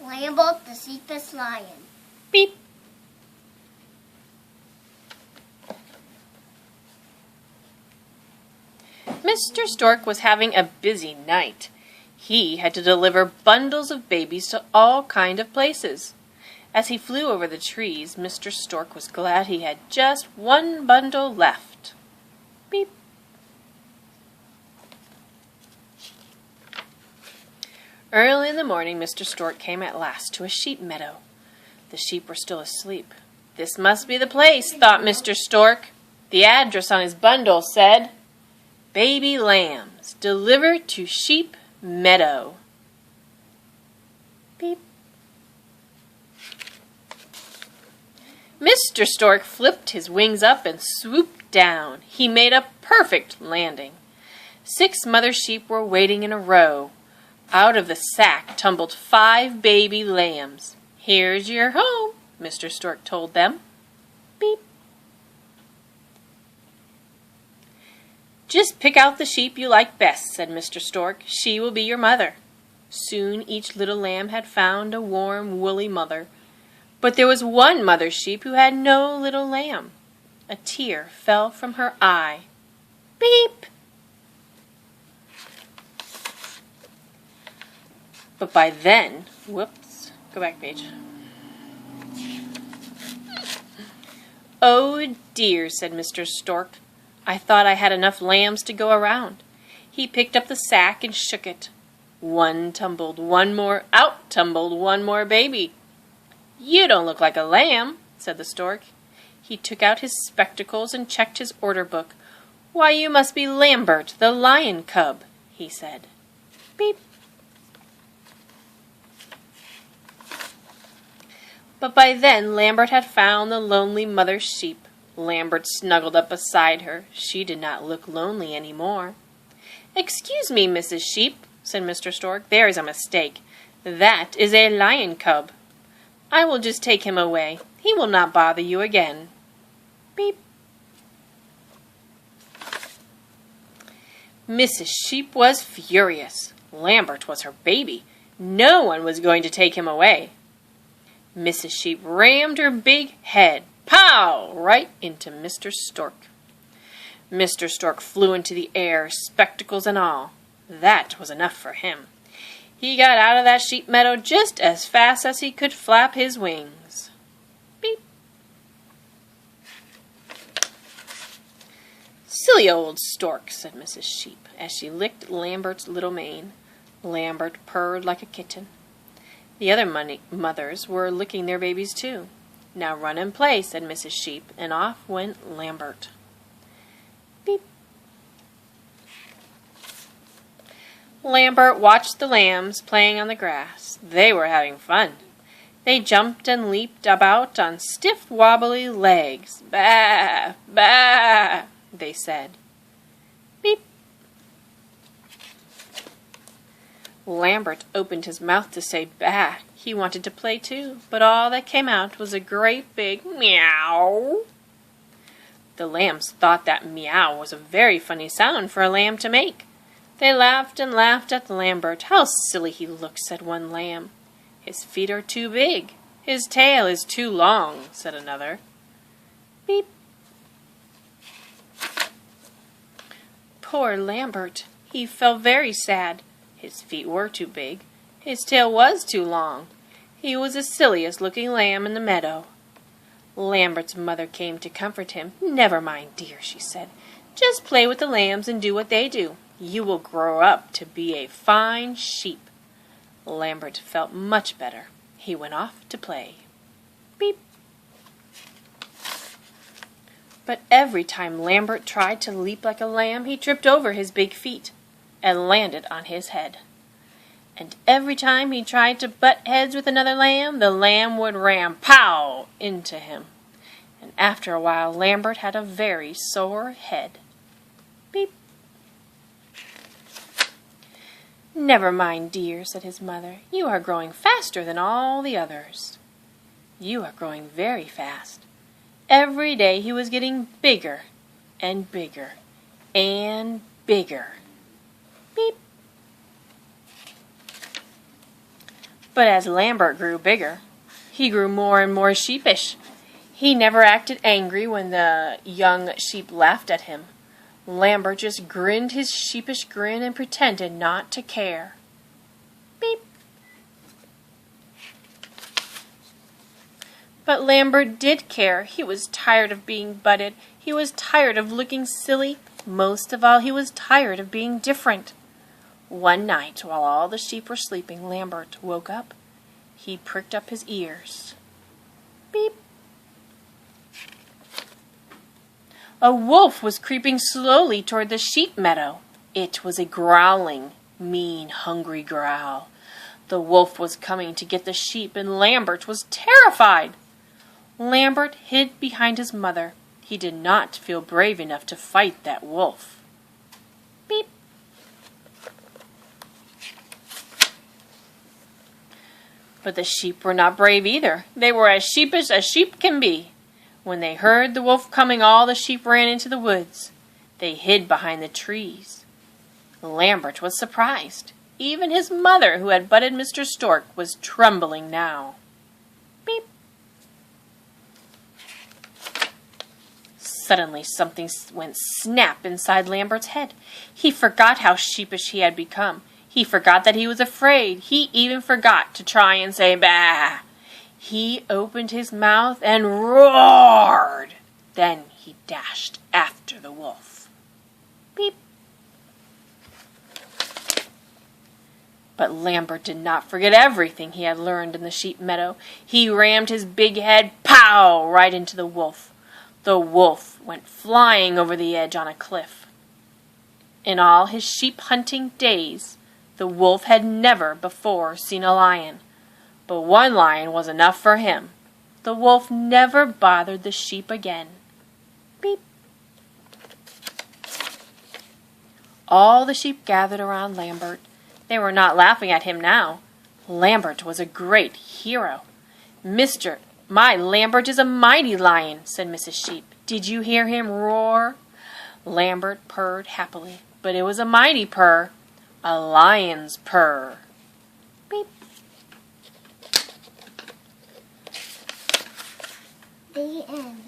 Lambert the Sheepish Lion. Beep. Mr. Stork was having a busy night. He had to deliver bundles of babies to all kind of places. As he flew over the trees, Mr. Stork was glad he had just one bundle left. Beep. Early in the morning, Mr. Stork came at last to a sheep meadow. The sheep were still asleep. This must be the place, thought Mr. Stork. The address on his bundle said, "Baby lambs, delivered to sheep meadow." Beep. Mr. Stork flipped his wings up and swooped down. He made a perfect landing. 6 mother sheep were waiting in a row. Out of the sack tumbled 5 baby lambs. "Here's your home," Mr. Stork told them. Beep. "Just pick out the sheep you like best," said Mr. Stork. "She will be your mother." Soon each little lamb had found a warm, woolly mother. But there was one mother sheep who had no little lamb. A tear fell from her eye. Beep! But by then, whoops, go back page. "Oh dear," said Mr. Stork. "I thought I had enough lambs to go around." He picked up the sack and shook it. Out tumbled one more baby. "You don't look like a lamb," said the stork. He took out his spectacles and checked his order book. "Why, you must be Lambert, the lion cub," he said. Beep. But by then Lambert had found the lonely mother sheep. Lambert snuggled up beside her. She did not look lonely any more. "Excuse me, Mrs. Sheep," said Mr. Stork. "There is a mistake. That is a lion cub. I will just take him away. He will not bother you again." Beep. Mrs. Sheep was furious. Lambert was her baby. No one was going to take him away. Mrs. Sheep rammed her big head, pow, right into Mr. Stork. Mr. Stork flew into the air, spectacles and all. That was enough for him. He got out of that sheep meadow just as fast as he could flap his wings. Beep. "Silly old stork," said Mrs. Sheep, as she licked Lambert's little mane. Lambert purred like a kitten. The other mothers were licking their babies too. "Now run and play," said Mrs. Sheep, and off went Lambert. Beep. Lambert watched the lambs playing on the grass. They were having fun. They jumped and leaped about on stiff, wobbly legs. "Baa, baa," they said. Beep. Lambert opened his mouth to say "bah." He wanted to play too, but all that came out was a great big meow. The lambs thought that meow was a very funny sound for a lamb to make. They laughed and laughed at Lambert. "How silly he looks," said one lamb. "His feet are too big. His tail is too long," said another. Beep. Poor Lambert. He felt very sad. His feet were too big. His tail was too long. He was the silliest looking lamb in the meadow. Lambert's mother came to comfort him. "Never mind, dear," she said. "Just play with the lambs and do what they do. You will grow up to be a fine sheep." Lambert felt much better. He went off to play. Beep. But every time Lambert tried to leap like a lamb, he tripped over his big feet and landed on his head. And every time he tried to butt heads with another lamb, the lamb would ram pow into him. And after a while, Lambert had a very sore head. Beep. "Never mind, dear," said his mother. "You are growing faster than all the others." You are growing very fast. Every day he was getting bigger and bigger and bigger. Beep. But as Lambert grew bigger, he grew more and more sheepish. He never acted angry when the young sheep laughed at him. Lambert just grinned his sheepish grin and pretended not to care. Beep. But Lambert did care. He was tired of being butted. He was tired of looking silly. Most of all, he was tired of being different. One night, while all the sheep were sleeping, Lambert woke up. He pricked up his ears. Beep. A wolf was creeping slowly toward the sheep meadow. It was a growling, mean, hungry growl. The wolf was coming to get the sheep, and Lambert was terrified. Lambert hid behind his mother. He did not feel brave enough to fight that wolf. Beep. But the sheep were not brave either. They were as sheepish as sheep can be. When they heard the wolf coming, all the sheep ran into the woods. They hid behind the trees. Lambert was surprised. Even his mother, who had butted Mr. Stork, was trembling now. Beep. Suddenly something went snap inside Lambert's head. He forgot how sheepish he had become. He forgot that he was afraid. He even forgot to try and say bah. He opened his mouth and roared. Then he dashed after the wolf. Beep. But Lambert did not forget everything he had learned in the sheep meadow. He rammed his big head, pow, right into the wolf. The wolf went flying over the edge on a cliff. In all his sheep hunting days, the wolf had never before seen a lion. But one lion was enough for him. The wolf never bothered the sheep again. Beep. All the sheep gathered around Lambert. They were not laughing at him now. Lambert was a great hero. My Lambert is a mighty lion, said Mrs. Sheep. Did you hear him roar? Lambert purred happily, but it was a mighty purr, a lion's purr. Beep. The end.